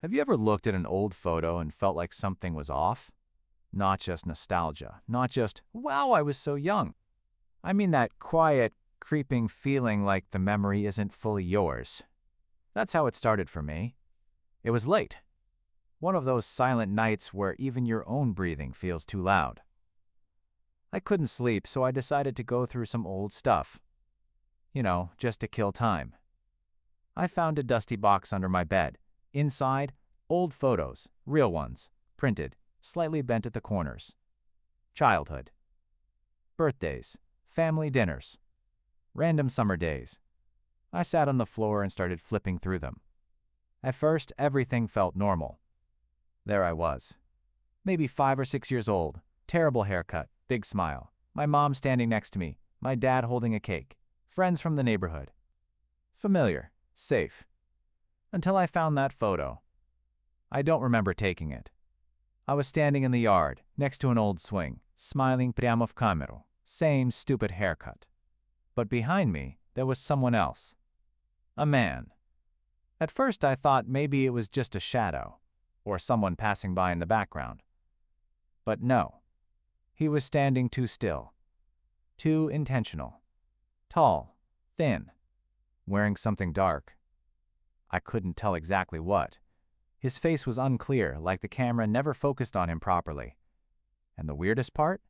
Have you ever looked at an old photo and felt like something was off? Not just nostalgia, not just, wow, I was so young. I mean that quiet, creeping feeling like the memory isn't fully yours. That's how it started for me. It was late. One of those silent nights where even your own breathing feels too loud. I couldn't sleep, so I decided to go through some old stuff. Just to kill time. I found a dusty box under my bed. Inside, old photos, real ones, printed, slightly bent at the corners. Childhood. Birthdays. Family dinners. Random summer days. I sat on the floor and started flipping through them. At first, everything felt normal. There I was. Maybe 5 or 6 years old. Terrible haircut, big smile. My mom standing next to me. My dad holding a cake. Friends from the neighborhood. Familiar. Safe. Until I found that photo. I don't remember taking it. I was standing in the yard, next to an old swing, smiling прямо в камеру. Same stupid haircut. But behind me, there was someone else. A man. At first I thought maybe it was just a shadow, or someone passing by in the background. But no. He was standing too still. Too intentional. Tall. Thin. Wearing something dark. I couldn't tell exactly what. His face was unclear, like the camera never focused on him properly. And the weirdest part?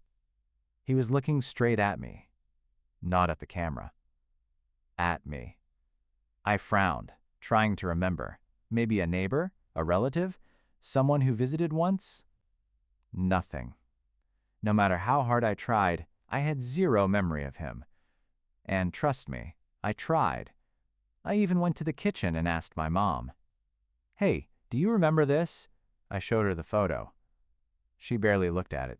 He was looking straight at me. Not at the camera. At me. I frowned, trying to remember. Maybe a neighbor? A relative? Someone who visited once? Nothing. No matter how hard I tried, I had zero memory of him. And trust me, I tried. I even went to the kitchen and asked my mom. Hey, do you remember this? I showed her the photo. She barely looked at it.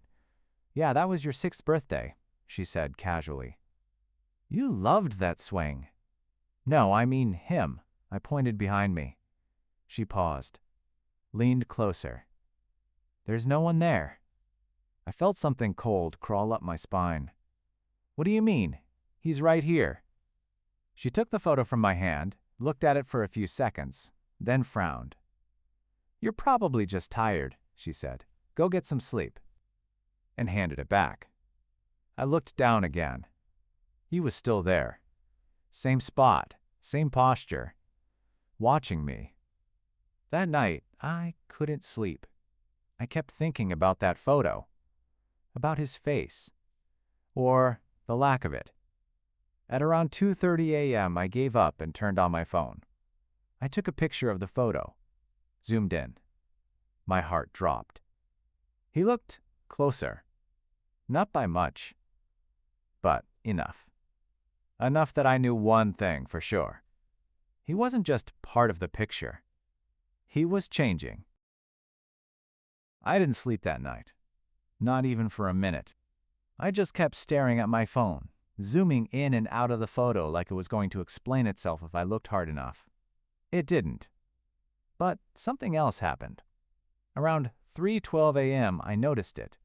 Yeah, that was your 6th birthday, she said casually. You loved that swing. No, I mean him. I pointed behind me. She paused. Leaned closer. There's no one there. I felt something cold crawl up my spine. What do you mean? He's right here. She took the photo from my hand, looked at it for a few seconds, then frowned. You're probably just tired, she said. Go get some sleep. And handed it back. I looked down again. He was still there. Same spot, same posture. Watching me. That night, I couldn't sleep. I kept thinking about that photo. About his face. Or the lack of it. At around 2:30 a.m., I gave up and turned on my phone. I took a picture of the photo. Zoomed in. My heart dropped. He looked closer. Not by much. But enough. Enough that I knew one thing for sure. He wasn't just part of the picture. He was changing. I didn't sleep that night. Not even for a minute. I just kept staring at my phone, zooming in and out of the photo like it was going to explain itself if I looked hard enough. It didn't. But something else happened. Around 3:12 a.m., I noticed it.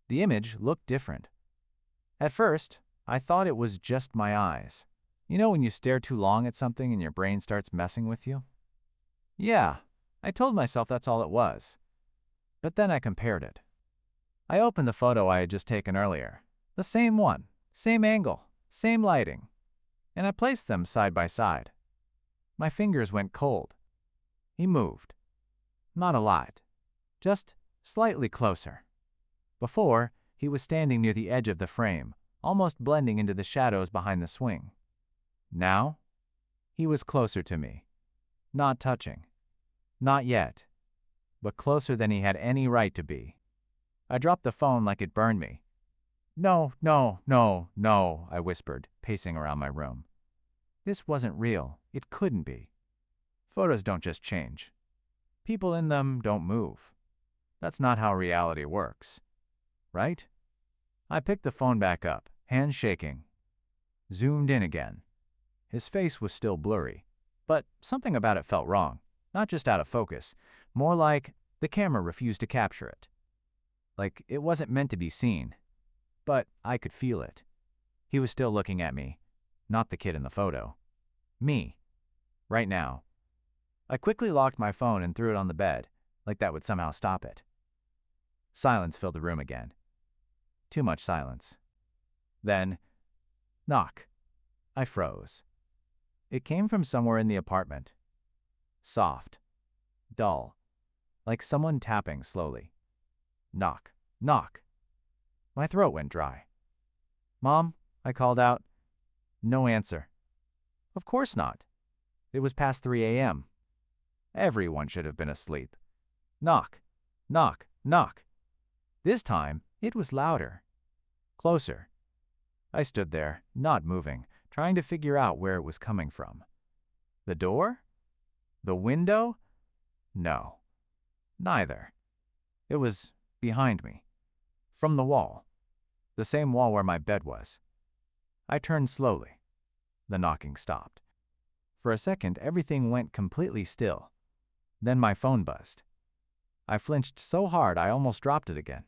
The image looked different. At first, I thought it was just my eyes. You know when you stare too long at something and your brain starts messing with you? Yeah, I told myself that's all it was. But then I compared it. I opened the photo I had just taken earlier. The same one, same angle, same lighting. And I placed them side by side. My fingers went cold. He moved. Not a lot. Just slightly closer. Before, he was standing near the edge of the frame, almost blending into the shadows behind the swing. Now, he was closer to me. Not touching. Not yet. But closer than he had any right to be. I dropped the phone like it burned me. No, no, no, no, I whispered, pacing around my room. This wasn't real. It couldn't be. Photos don't just change. People in them don't move. That's not how reality works. Right? I picked the phone back up, hands shaking. Zoomed in again. His face was still blurry, but something about it felt wrong. Not just out of focus, more like the camera refused to capture it. Like it wasn't meant to be seen. But I could feel it. He was still looking at me, not the kid in the photo. Me. Right now. I quickly locked my phone and threw it on the bed, like that would somehow stop it. Silence filled the room again. Too much silence. Then, knock. I froze. It came from somewhere in the apartment. Soft. Dull. Like someone tapping slowly. Knock. Knock. My throat went dry. "Mom?" I called out. No answer. Of course not. It was past 3 a.m. Everyone should have been asleep. Knock. Knock. Knock. This time, it was louder. Closer. I stood there, not moving, trying to figure out where it was coming from. The door? The window? No. Neither. It was behind me. From the wall. The same wall where my bed was. I turned slowly. The knocking stopped. For a second, everything went completely still. Then my phone buzzed. I flinched so hard I almost dropped it again.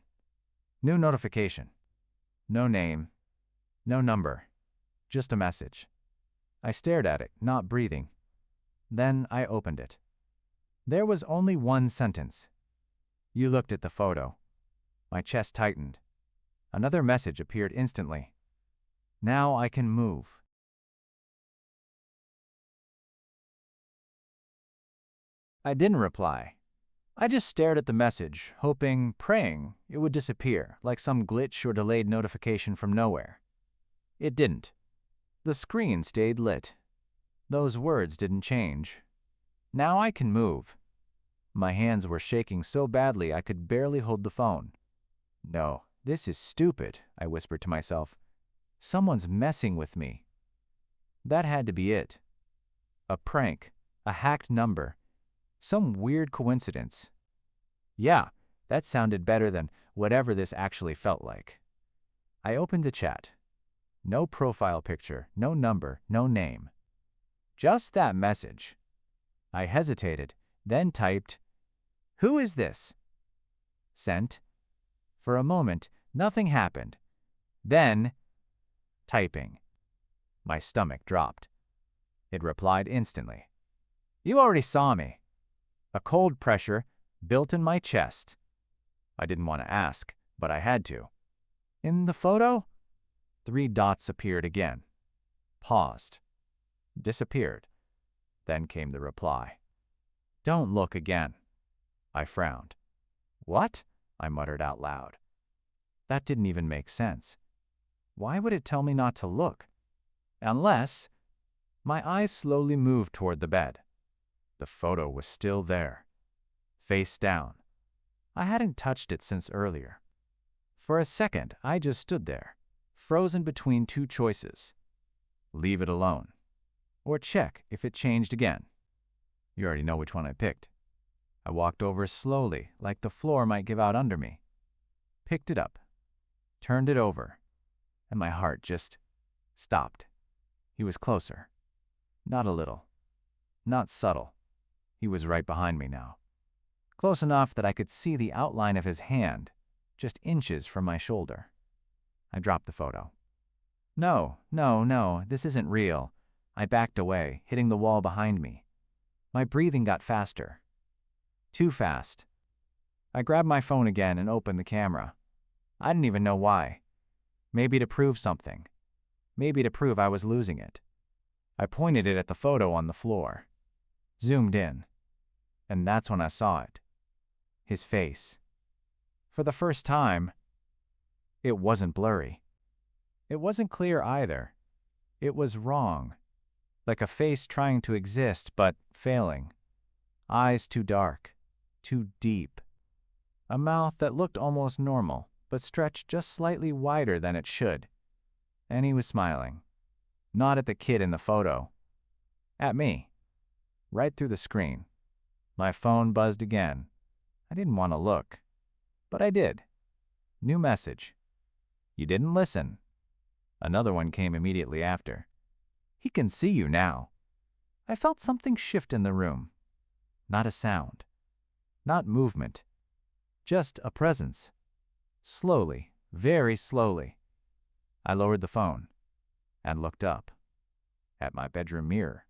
New notification. No name. No number. Just a message. I stared at it, not breathing. Then I opened it. There was only one sentence. "You looked at the photo." My chest tightened. Another message appeared instantly. "Now I can move." I didn't reply. I just stared at the message, hoping, praying, it would disappear, like some glitch or delayed notification from nowhere. It didn't. The screen stayed lit. Those words didn't change. "Now I can move." My hands were shaking so badly I could barely hold the phone. "No, this is stupid," I whispered to myself. "Someone's messing with me." That had to be it. A prank, a hacked number, some weird coincidence. Yeah, that sounded better than whatever this actually felt like. I opened the chat. No profile picture, no number, no name. Just that message. I hesitated, then typed, "Who is this?" Sent. For a moment, nothing happened. Then, typing. My stomach dropped. It replied instantly. "You already saw me." A cold pressure built in my chest. I didn't want to ask, but I had to. "In the photo?" 3 dots appeared again. Paused. Disappeared. Then came the reply. "Don't look again." I frowned. "What?" I muttered out loud. That didn't even make sense. Why would it tell me not to look? Unless... My eyes slowly moved toward the bed. The photo was still there. Face down. I hadn't touched it since earlier. For a second, I just stood there, frozen between 2 choices. Leave it alone. Or check if it changed again. You already know which one I picked. I walked over slowly, like the floor might give out under me. Picked it up. Turned it over. And my heart just stopped. He was closer. Not a little. Not subtle. He was right behind me now. Close enough that I could see the outline of his hand, just inches from my shoulder. I dropped the photo. No, this isn't real. I backed away, hitting the wall behind me. My breathing got faster. Too fast. I grabbed my phone again and opened the camera. I didn't even know why. Maybe to prove something. Maybe to prove I was losing it. I pointed it at the photo on the floor. Zoomed in. And that's when I saw it. His face. For the first time, it wasn't blurry. It wasn't clear either. It was wrong. Like a face trying to exist but failing. Eyes too dark. Too deep. A mouth that looked almost normal, but stretched just slightly wider than it should. And he was smiling. Not at the kid in the photo. At me. Right through the screen. My phone buzzed again. I didn't want to look. But I did. New message. "You didn't listen." Another one came immediately after. "He can see you now." I felt something shift in the room. Not a sound. Not movement. Just a presence. Slowly, very slowly. I lowered the phone and looked up. At my bedroom mirror.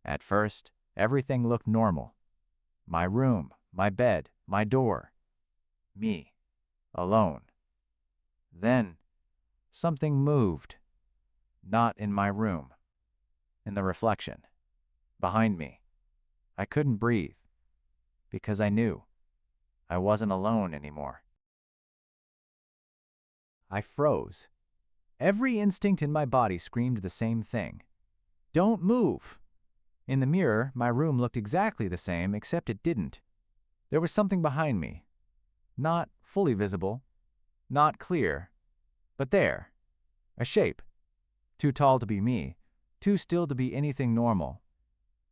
At first, Everything looked normal. My room, my bed, my door. Me. Alone. Then, something moved. Not in my room. In the reflection. Behind me. I couldn't breathe. Because I knew. I wasn't alone anymore. I froze. Every instinct in my body screamed the same thing. Don't move! In the mirror, my room looked exactly the same, except it didn't. There was something behind me. Not fully visible. Not clear. But there. A shape. Too tall to be me. Too still to be anything normal.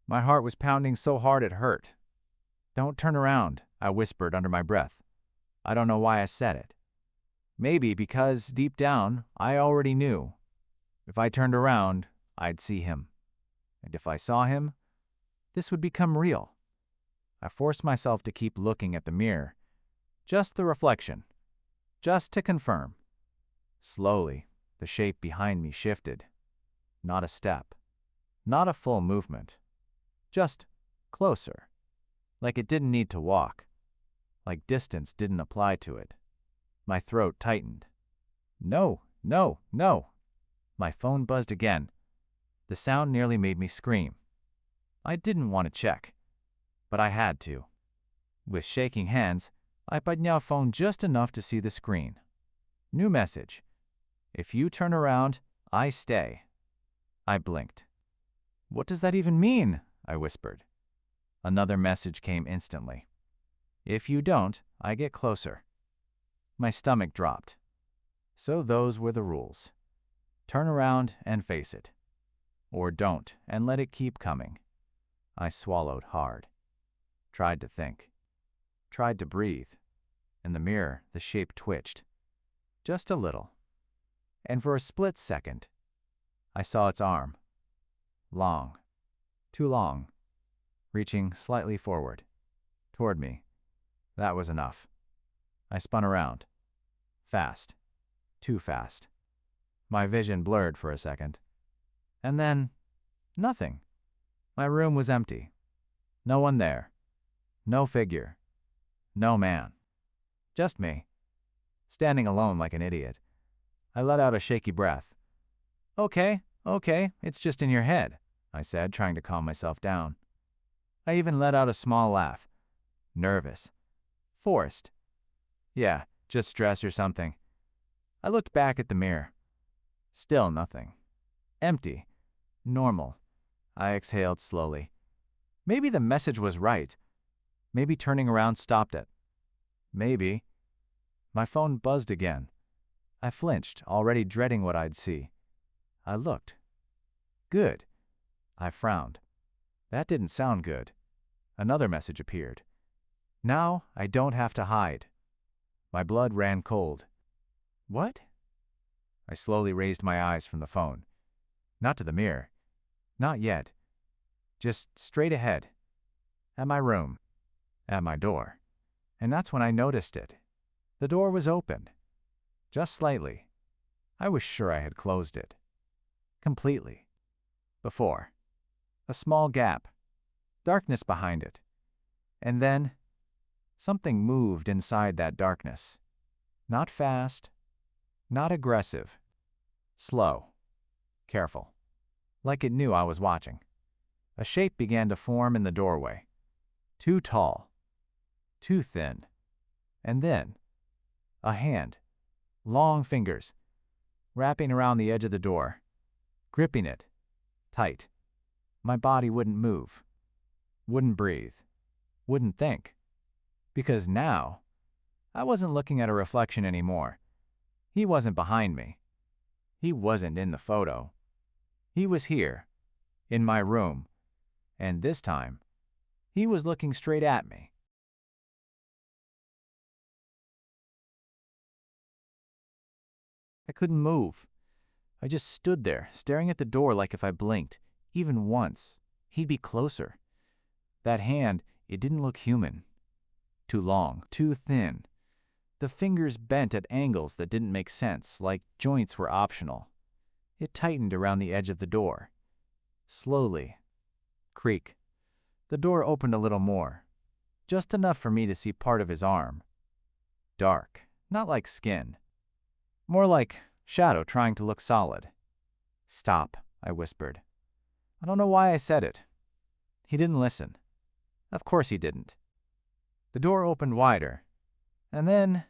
My heart was pounding so hard it hurt. Don't turn around, I whispered under my breath. I don't know why I said it. Maybe because, deep down, I already knew. If I turned around, I'd see him. And if I saw him, this would become real. I forced myself to keep looking at the mirror. Just the reflection. Just to confirm. Slowly, the shape behind me shifted. Not a step. Not a full movement. Just closer. Like it didn't need to walk. Like distance didn't apply to it. My throat tightened. No, no, no. My phone buzzed again. The sound nearly made me scream. I didn't want to check, but I had to. With shaking hands, I поднял phone just enough to see the screen. New message. If you turn around, I stay. I blinked. What does that even mean? I whispered. Another message came instantly. If you don't, I get closer. My stomach dropped. So those were the rules. Turn around and face it. Or don't and let it keep coming. I swallowed hard. Tried to think. Tried to breathe. In the mirror, the shape twitched. Just a little. And for a split second, I saw its arm. Long. Too long. Reaching slightly forward. Toward me. That was enough. I spun around. Fast. Too fast. My vision blurred for a second. And then, nothing. My room was empty. No one there. No figure. No man. Just me. Standing alone like an idiot. I let out a shaky breath. Okay, it's just in your head, I said, trying to calm myself down. I even let out a small laugh. Nervous. Forced. Yeah, just stress or something. I looked back at the mirror. Still nothing. Empty. Normal. I exhaled slowly. Maybe the message was right. Maybe turning around stopped it. Maybe. My phone buzzed again. I flinched, already dreading what I'd see. I looked. Good. I frowned. That didn't sound good. Another message appeared. Now I don't have to hide. My blood ran cold. What? I slowly raised my eyes from the phone. Not to the mirror. Not yet. Just straight ahead. At my room. At my door. And that's when I noticed it. The door was open. Just slightly. I was sure I had closed it. Completely. Before. A small gap. Darkness behind it. And then, something moved inside that darkness. Not fast. Not aggressive. Slow. Careful. Like it knew I was watching. A shape began to form in the doorway. Too tall. Too thin. And then, a hand. Long fingers. Wrapping around the edge of the door. Gripping it. Tight. My body wouldn't move. Wouldn't breathe. Wouldn't think. Because now, I wasn't looking at a reflection anymore. He wasn't behind me. He wasn't in the photo. He was here, in my room, and this time, he was looking straight at me. I couldn't move. I just stood there, staring at the door like if I blinked, even once, he'd be closer. That hand, it didn't look human. Too long, too thin. The fingers bent at angles that didn't make sense, like joints were optional. It tightened around the edge of the door. Slowly. Creak. The door opened a little more, just enough for me to see part of his arm. Dark, not like skin. More like shadow trying to look solid. "Stop," I whispered. I don't know why I said it. He didn't listen. Of course he didn't. The door opened wider, and then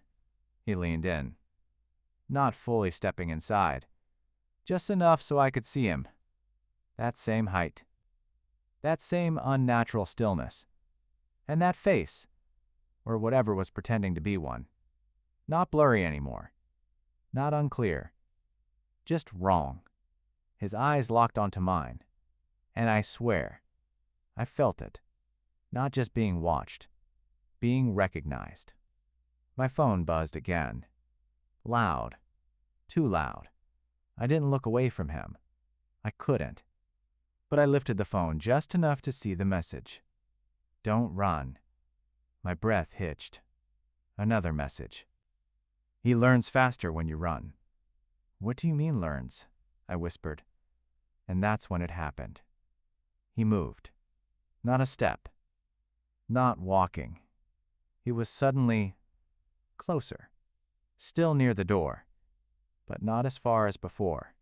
he leaned in, not fully stepping inside, just enough so I could see him. That same height. That same unnatural stillness. And that face, or whatever was pretending to be one. Not blurry anymore. Not unclear. Just wrong. His eyes locked onto mine. And I swear, I felt it. Not just being watched. Being recognized. My phone buzzed again. Loud. Too loud. I didn't look away from him. I couldn't. But I lifted the phone just enough to see the message. "Don't run." My breath hitched. Another message. "He learns faster when you run." "What do you mean learns?" I whispered. And that's when it happened. He moved. Not a step. Not walking. He was suddenly closer. Still near the door, but not as far as before.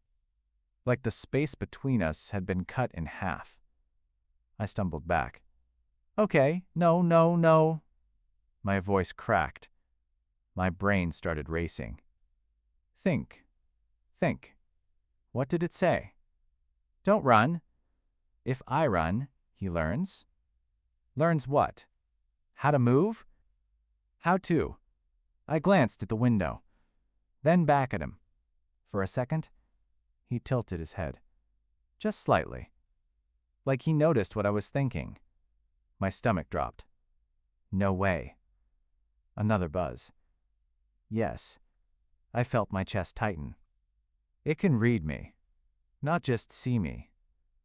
Like the space between us had been cut in half. I stumbled back. "Okay, no, no, no." My voice cracked. My brain started racing. Think. What did it say? "Don't run. If I run, he learns." Learns what? How to move? How to? I glanced at the window, then back at him. For a second, he tilted his head. Just slightly. Like he noticed what I was thinking. My stomach dropped. No way. Another buzz. Yes. I felt my chest tighten. It can read me. Not just see me.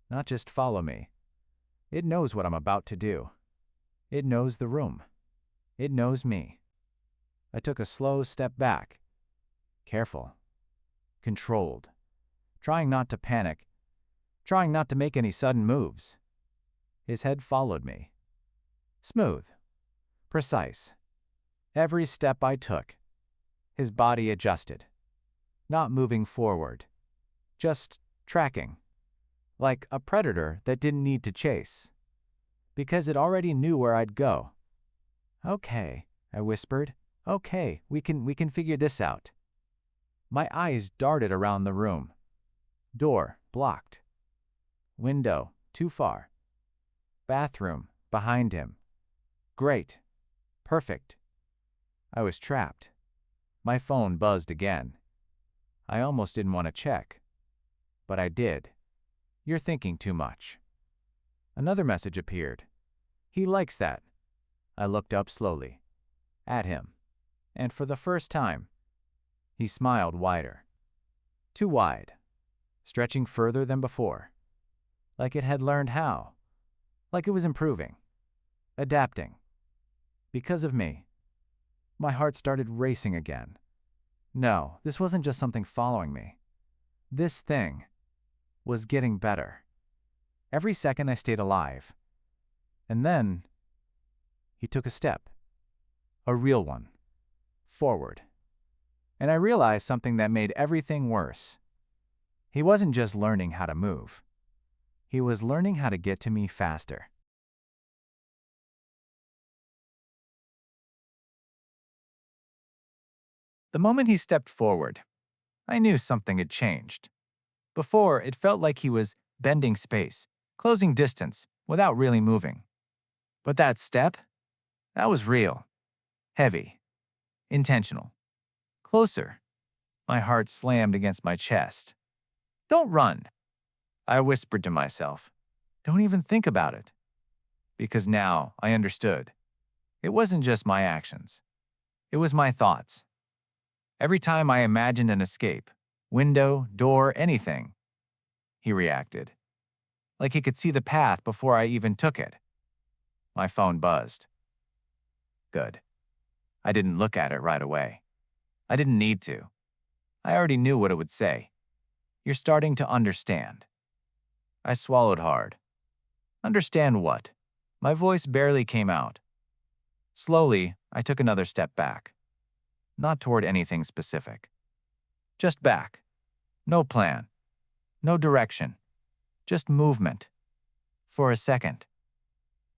Not just follow me. It knows what I'm about to do. It knows the room. It knows me. I took a slow step back. Careful. Controlled. Trying not to panic. Trying not to make any sudden moves. His head followed me. Smooth. Precise. Every step I took. His body adjusted. Not moving forward. Just tracking. Like a predator that didn't need to chase. Because it already knew where I'd go. "Okay," I whispered. "Okay, we can figure this out." My eyes darted around the room. Door, blocked. Window, too far. Bathroom, behind him. Great. Perfect. I was trapped. My phone buzzed again. I almost didn't want to check. But I did. "You're thinking too much." Another message appeared. He likes that. I looked up slowly. At him. And for the first time, he smiled wider. Too wide. Stretching further than before. Like it had learned how. Like it was improving. Adapting. Because of me. My heart started racing again. No, this wasn't just something following me. This thing was getting better. Every second I stayed alive. And then, he took a step. A real one. Forward. And I realized something that made everything worse. He wasn't just learning how to move. He was learning how to get to me faster. The moment he stepped forward, I knew something had changed. Before, it felt like he was bending space, closing distance, without really moving. But that step? That was real. Heavy. Intentional. Closer. My heart slammed against my chest. "Don't run," I whispered to myself. "Don't even think about it." Because now I understood. It wasn't just my actions. It was my thoughts. Every time I imagined an escape, window, door, anything, he reacted. Like he could see the path before I even took it. My phone buzzed. Good. I didn't look at it right away. I didn't need to. I already knew what it would say. "You're starting to understand." I swallowed hard. Understand what? My voice barely came out. Slowly, I took another step back. Not toward anything specific. Just back. No plan. No direction. Just movement. For a second.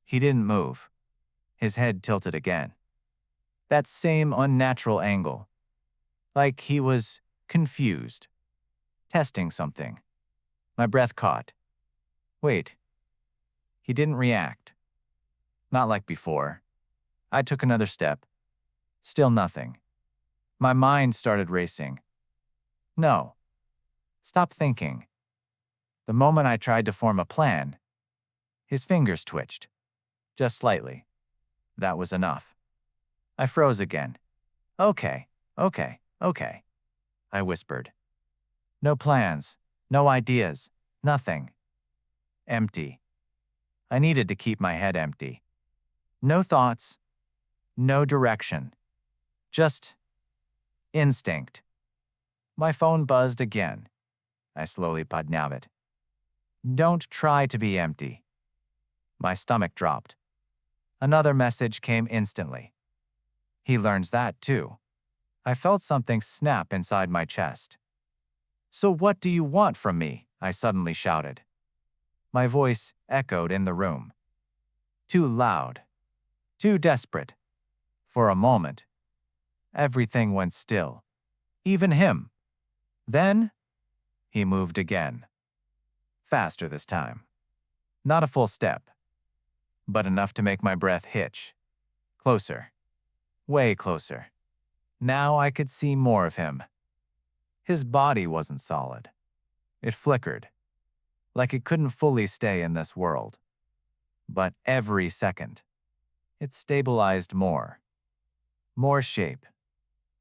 He didn't move. His head tilted again. That same unnatural angle. Like he was confused. Testing something. My breath caught. Wait. He didn't react. Not like before. I took another step. Still nothing. My mind started racing. No. Stop thinking. The moment I tried to form a plan, his fingers twitched. Just slightly. That was enough. I froze again. Okay, okay, okay, I whispered. No plans, no ideas, nothing. Empty. I needed to keep my head empty. No thoughts, no direction. Just instinct. My phone buzzed again. I slowly podnav it. Don't try to be empty. My stomach dropped. Another message came instantly. He learns that too. I felt something snap inside my chest. So what do you want from me? I suddenly shouted. My voice echoed in the room. Too loud. Too desperate. For a moment, everything went still. Even him. Then, he moved again. Faster this time. Not a full step, but enough to make my breath hitch. Closer. Way closer. Now I could see more of him. His body wasn't solid. It flickered, like it couldn't fully stay in this world. But every second, it stabilized more. More shape.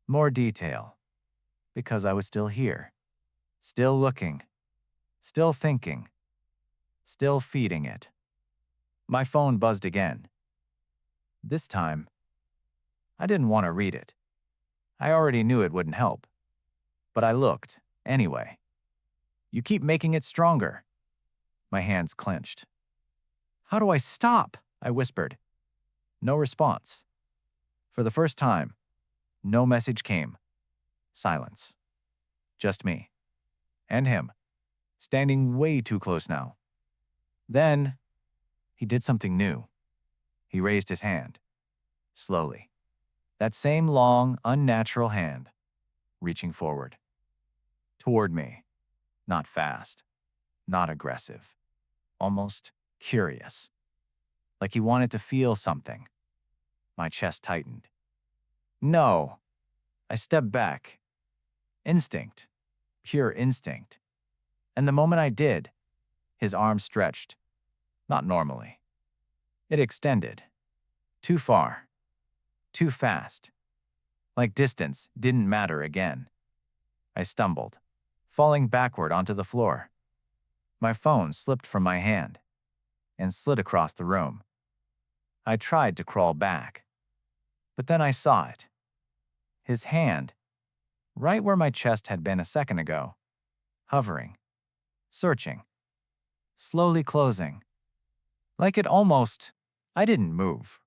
More detail. Because I was still here. Still looking. Still thinking. Still feeding it. My phone buzzed again. This time, I didn't want to read it. I already knew it wouldn't help. But I looked, anyway. You keep making it stronger. My hands clenched. How do I stop? I whispered. No response. For the first time, no message came. Silence. Just me. And him. Standing way too close now. Then, he did something new. He raised his hand. Slowly. That same long, unnatural hand. Reaching forward. Toward me. Not fast. Not aggressive. Almost curious. Like he wanted to feel something. My chest tightened. No. I stepped back. Instinct. Pure instinct. And the moment I did, his arm stretched. Not normally. It extended. Too far. Too fast. Like distance didn't matter again. I stumbled, falling backward onto the floor. My phone slipped from my hand and slid across the room. I tried to crawl back, but then I saw it. His hand, right where my chest had been a second ago, hovering, searching, slowly closing. Like it almost, I didn't move,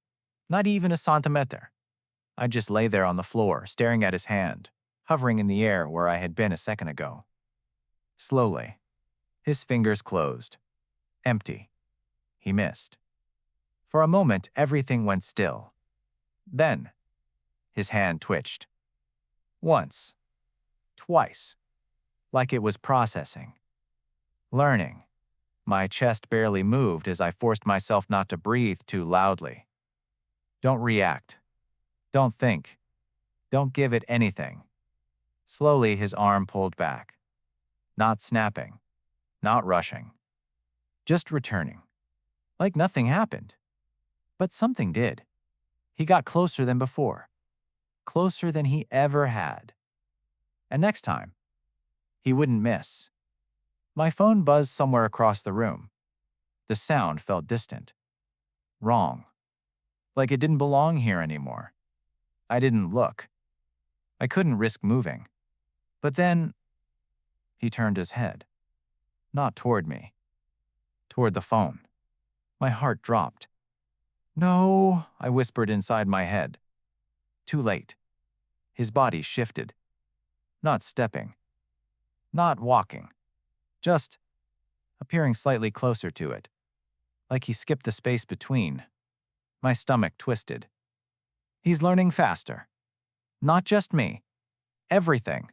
not even a centimeter. I just lay there on the floor, staring at his hand, hovering in the air where I had been a second ago. Slowly, his fingers closed. Empty. He missed. For a moment, everything went still. Then, his hand twitched. Once. Twice. Like it was processing. Learning. My chest barely moved as I forced myself not to breathe too loudly. Don't react. Don't think. Don't give it anything. Slowly, his arm pulled back. Not snapping. Not rushing. Just returning. Like nothing happened. But something did. He got closer than before. Closer than he ever had. And next time, he wouldn't miss. My phone buzzed somewhere across the room. The sound felt distant. Wrong. Like it didn't belong here anymore. I didn't look. I couldn't risk moving. But then, he turned his head. Not toward me. Toward the phone. My heart dropped. No, I whispered inside my head. Too late. His body shifted. Not stepping. Not walking. Just appearing slightly closer to it. Like he skipped the space between. My stomach twisted. He's learning faster. Not just me. Everything.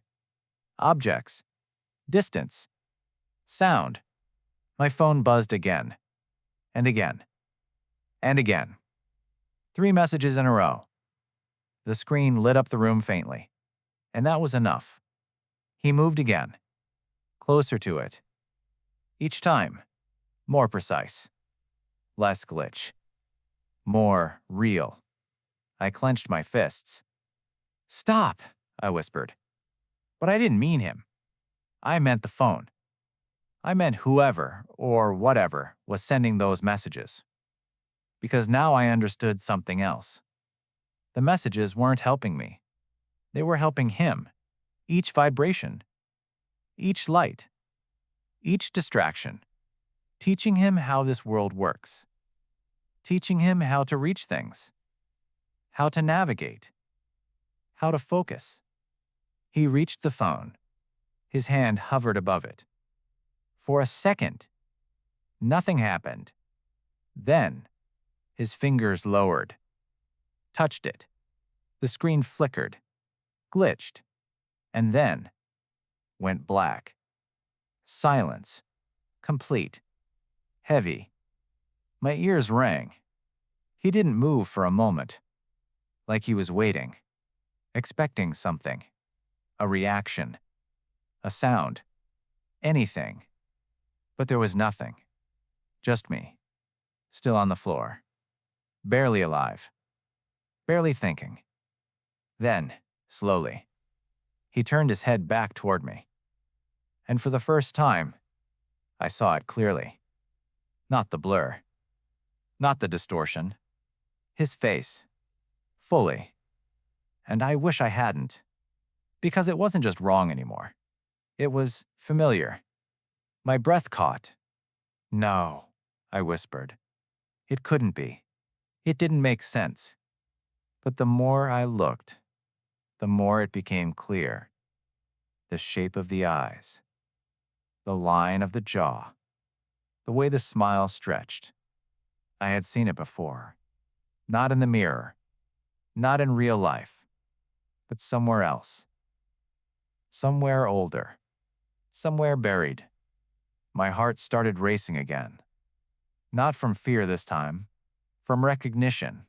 Objects. Distance. Sound. My phone buzzed again. And again. And again. 3 messages in a row. The screen lit up the room faintly. And that was enough. He moved again. Closer to it. Each time. More precise. Less glitch. More real. I clenched my fists. Stop, I whispered. But I didn't mean him. I meant the phone. I meant whoever or whatever was sending those messages. Because now I understood something else. The messages weren't helping me. They were helping him. Each vibration. Each light. Each distraction. Teaching him how this world works. Teaching him how to reach things. How to navigate. How to focus. He reached the phone. His hand hovered above it. For a second, nothing happened. Then, his fingers lowered. Touched it. The screen flickered. Glitched. And then, went black. Silence. Complete. Heavy. My ears rang. He didn't move for a moment. Like he was waiting. Expecting something. A reaction. A sound. Anything. But there was nothing. Just me. Still on the floor. Barely alive. Barely thinking. Then, slowly, he turned his head back toward me. And for the first time, I saw it clearly. Not the blur. Not the distortion. His face. Fully. And I wish I hadn't. Because it wasn't just wrong anymore. It was familiar. My breath caught. No, I whispered. It couldn't be. It didn't make sense. But the more I looked, the more it became clear. The shape of the eyes. The line of the jaw. The way the smile stretched. I had seen it before. Not in the mirror. Not in real life. But somewhere else. Somewhere older. Somewhere buried. My heart started racing again. Not from fear this time. From recognition.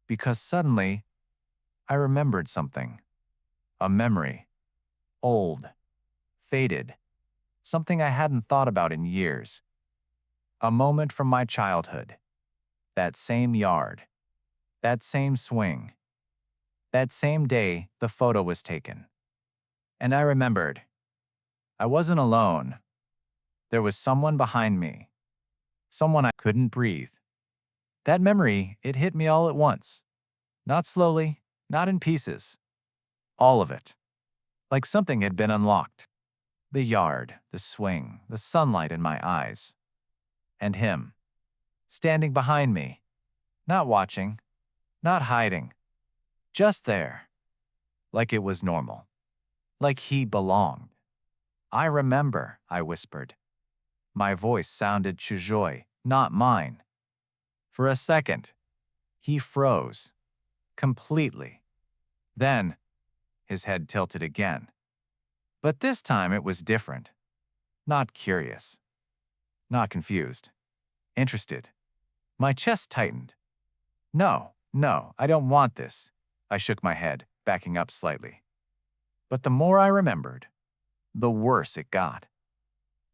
Because suddenly, I remembered something. A memory. Old. Faded. Something I hadn't thought about in years. A moment from my childhood. That same yard. That same swing. That same day the photo was taken. And I remembered. I wasn't alone. There was someone behind me. Someone I couldn't breathe. That memory, it hit me all at once. Not slowly, not in pieces. All of it. Like something had been unlocked. The yard, the swing, the sunlight in my eyes. And him. Standing behind me. Not watching. Not hiding. Just there. Like it was normal. Like he belonged. I remember, I whispered. My voice sounded chujoi, not mine. For a second, he froze. Completely. Then, his head tilted again. But this time it was different. Not curious. Not confused. Interested. My chest tightened. No, I don't want this. I shook my head, backing up slightly. But the more I remembered, the worse it got.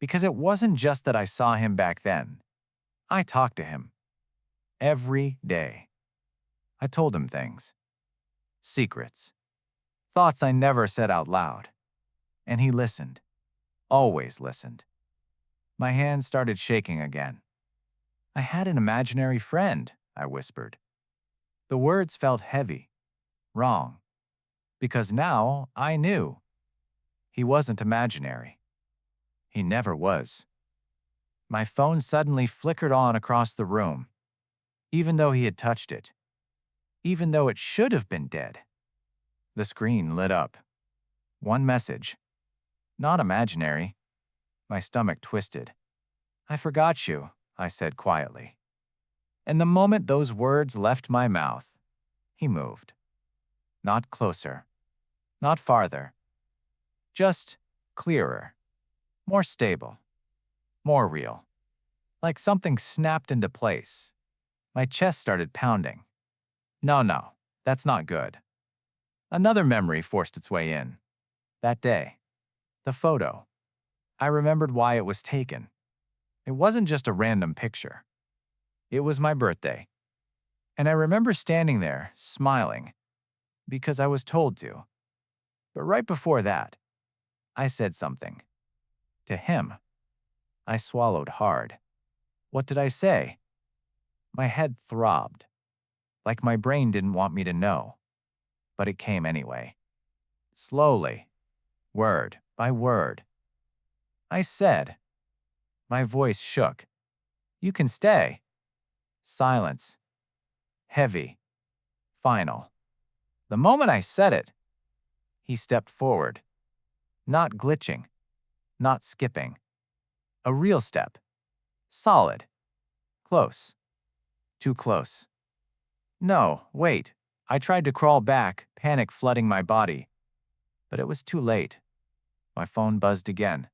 Because it wasn't just that I saw him back then. I talked to him. Every day. I told him things. Secrets. Thoughts I never said out loud. And he listened. Always listened. My hands started shaking again. I had an imaginary friend, I whispered. The words felt heavy. Wrong. Because now I knew. He wasn't imaginary. He never was. My phone suddenly flickered on across the room. even though he had touched it, even though it should have been dead. The screen lit up. One message. Not imaginary. My stomach twisted. "I forgot you," I said quietly. And the moment those words left my mouth, he moved. Not closer. Not farther. Just clearer. More stable. More real. Like something snapped into place. My chest started pounding. No, that's not good. Another memory forced its way in. That day. The photo. I remembered why it was taken. It wasn't just a random picture. It was my birthday. And I remember standing there, smiling, because I was told to. But right before that, I said something. To him. I swallowed hard. What did I say? My head throbbed, like my brain didn't want me to know. But it came anyway. Slowly, word by word. I said. My voice shook. "You can stay." Silence. Heavy. Final. The moment I said it, he stepped forward. Not glitching. Not skipping. A real step. Solid. Close. Too close. No, wait. I tried to crawl back, panic flooding my body. But it was too late. My phone buzzed again.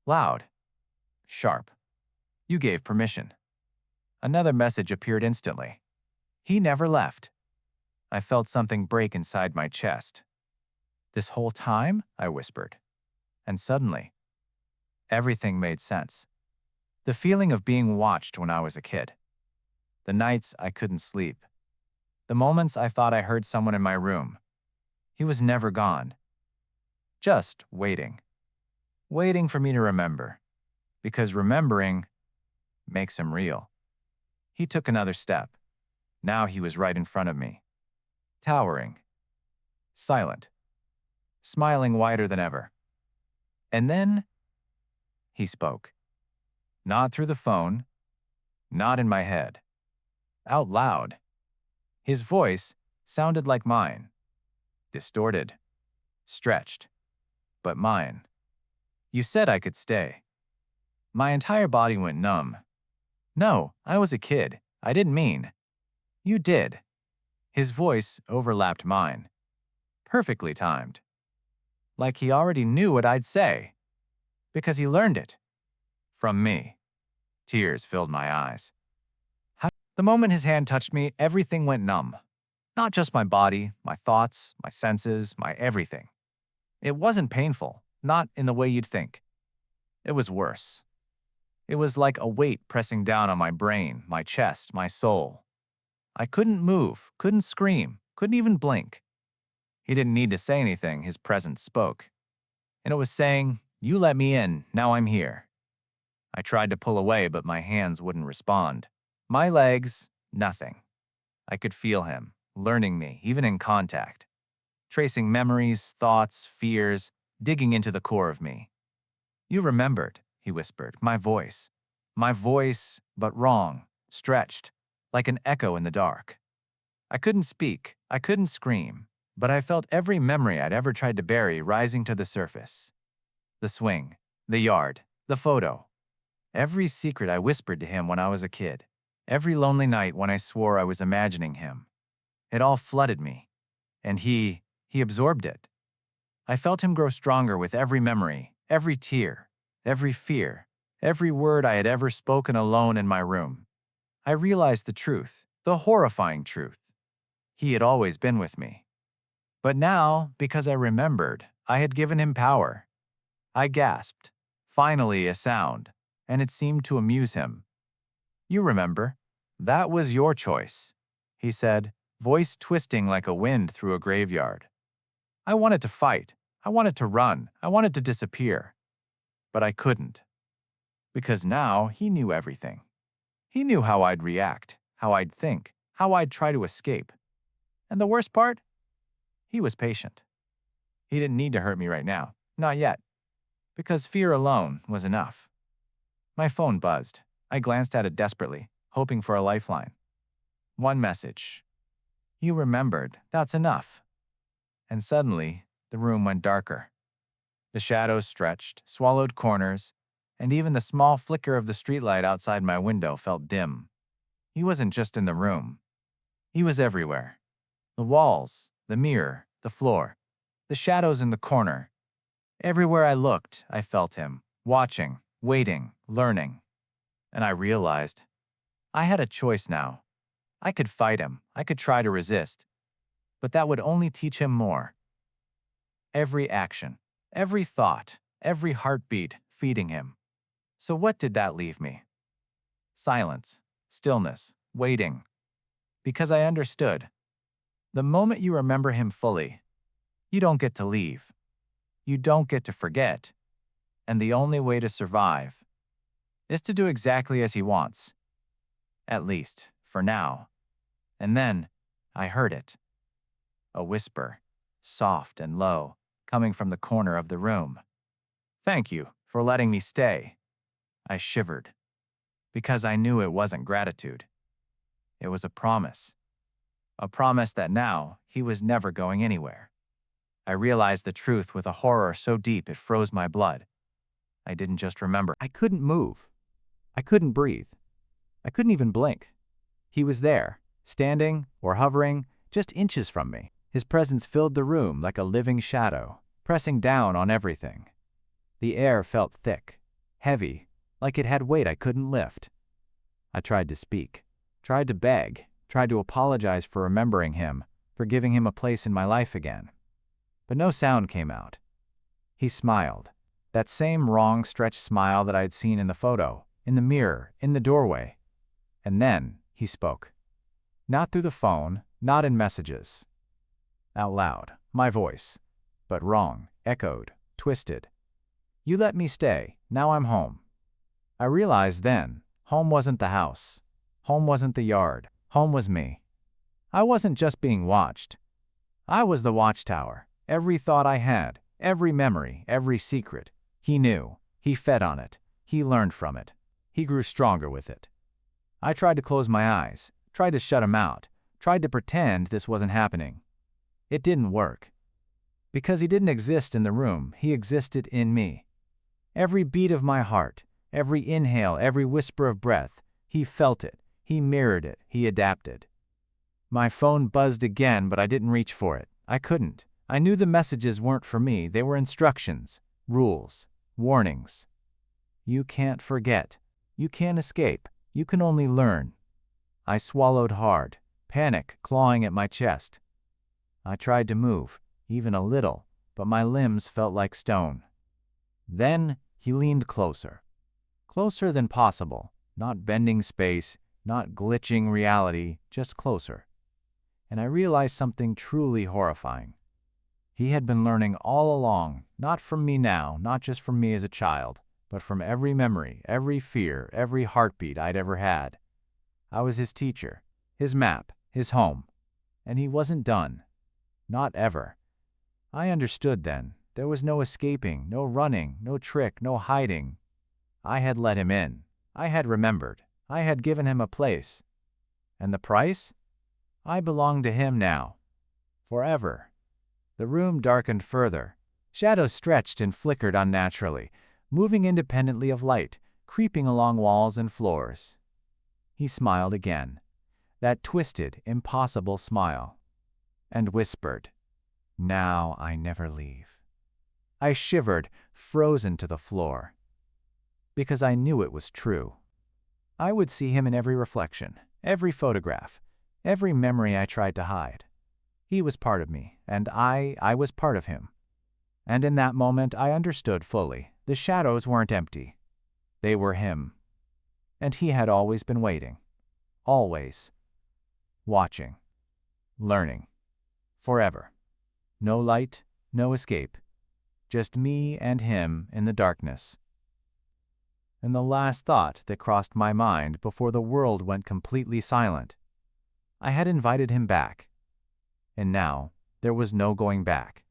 Loud. Sharp. "You gave permission." Another message appeared instantly. He never left. I felt something break inside my chest. "This whole time?" I whispered. And suddenly, everything made sense. The feeling of being watched when I was a kid. The nights I couldn't sleep. The moments I thought I heard someone in my room. He was never gone. Just waiting. Waiting for me to remember. Because remembering makes him real. He took another step. Now he was right in front of me. Towering. Silent. Smiling wider than ever. And then he spoke. Not through the phone. Not in my head. Out loud. His voice sounded like mine. Distorted. Stretched. But mine. "You said I could stay." My entire body went numb. "No, I was a kid. I didn't mean." "You did." His voice overlapped mine. Perfectly timed. Like he already knew what I'd say. Because he learned it. From me. Tears filled my eyes. The moment his hand touched me, everything went numb. Not just my body, my thoughts, my senses, my everything. It wasn't painful, not in the way you'd think. It was worse. It was like a weight pressing down on my brain, my chest, my soul. I couldn't move, couldn't scream, couldn't even blink. He didn't need to say anything, his presence spoke. And it was saying, "You let me in, now I'm here." I tried to pull away, but my hands wouldn't respond. My legs, nothing. I could feel him, learning me, even in contact. Tracing memories, thoughts, fears, digging into the core of me. "You remembered," he whispered, my voice. My voice, but wrong, stretched, like an echo in the dark. I couldn't speak, I couldn't scream, but I felt every memory I'd ever tried to bury rising to the surface. The swing, the yard, the photo. Every secret I whispered to him when I was a kid. Every lonely night when I swore I was imagining him. It all flooded me. And he absorbed it. I felt him grow stronger with every memory, every tear, every fear, every word I had ever spoken alone in my room. I realized the truth, the horrifying truth. He had always been with me. But now, because I remembered, I had given him power. I gasped. Finally, a sound, and it seemed to amuse him. "You remember. That was your choice," he said, voice twisting like a wind through a graveyard. I wanted to fight. I wanted to run. I wanted to disappear. But I couldn't. Because now he knew everything. He knew how I'd react, how I'd think, how I'd try to escape. And the worst part? He was patient. He didn't need to hurt me right now. Not yet. Because fear alone was enough. My phone buzzed. I glanced at it desperately, hoping for a lifeline. One message. You remembered. That's enough. And suddenly, the room went darker. The shadows stretched, swallowed corners, and even the small flicker of the streetlight outside my window felt dim. He wasn't just in the room. He was everywhere. The walls, the mirror, the floor, the shadows in the corner. Everywhere I looked, I felt him, watching, waiting, learning. And I realized I had a choice now. I could fight him, I could try to resist, but that would only teach him more. Every action, every thought, every heartbeat feeding him. So what did that leave me? Silence, stillness, waiting. Because I understood. The moment you remember him fully, you don't get to leave. You don't get to forget. And the only way to survive is to do exactly as he wants. At least, for now. And then, I heard it. A whisper, soft and low, coming from the corner of the room. Thank you for letting me stay. I shivered, because I knew it wasn't gratitude. It was a promise. A promise that now he was never going anywhere. I realized the truth with a horror so deep it froze my blood. I didn't just remember. I couldn't move. I couldn't breathe. I couldn't even blink. He was there, standing or hovering just inches from me. His presence filled the room like a living shadow, pressing down on everything. The air felt thick, heavy, like it had weight I couldn't lift. I tried to speak, tried to beg, tried to apologize for remembering him, for giving him a place in my life again. But no sound came out. He smiled, that same wrong, stretched smile that I had seen in the photo, in the mirror, in the doorway. And then he spoke. Not through the phone, not in messages. Out loud, my voice, but wrong, echoed, twisted. You let me stay, now I'm home. I realized then, home wasn't the house. Home wasn't the yard. Home was me. I wasn't just being watched. I was the watchtower. Every thought I had, every memory, every secret. He knew. He fed on it. He learned from it. He grew stronger with it. I tried to close my eyes, tried to shut him out, tried to pretend this wasn't happening. It didn't work. Because he didn't exist in the room, he existed in me. Every beat of my heart, every inhale, every whisper of breath, he felt it, he mirrored it, he adapted. My phone buzzed again, but I didn't reach for it. I couldn't. I knew the messages weren't for me. They were instructions, rules, warnings. You can't forget. You can't escape. You can only learn. I swallowed hard, panic clawing at my chest. I tried to move, even a little, but my limbs felt like stone. Then he leaned closer. Closer than possible, not bending space, not glitching reality, just closer. And I realized something truly horrifying. He had been learning all along, not from me now, not just from me as a child, but from every memory, every fear, every heartbeat I'd ever had. I was his teacher, his map, his home. And he wasn't done. Not ever. I understood then. There was no escaping, no running, no trick, no hiding. I had let him in. I had remembered. I had given him a place. And the price? I belonged to him now. Forever. The room darkened further. Shadows stretched and flickered unnaturally, moving independently of light, creeping along walls and floors. He smiled again, that twisted, impossible smile, and whispered, "Now I never leave." I shivered, frozen to the floor, because I knew it was true. I would see him in every reflection, every photograph, every memory I tried to hide. He was part of me, and I was part of him. And in that moment I understood fully. The shadows weren't empty. They were him. And he had always been waiting. Always. Watching. Learning. Forever. No light, no escape. Just me and him in the darkness. And the last thought that crossed my mind before the world went completely silent. I had invited him back. And now, there was no going back.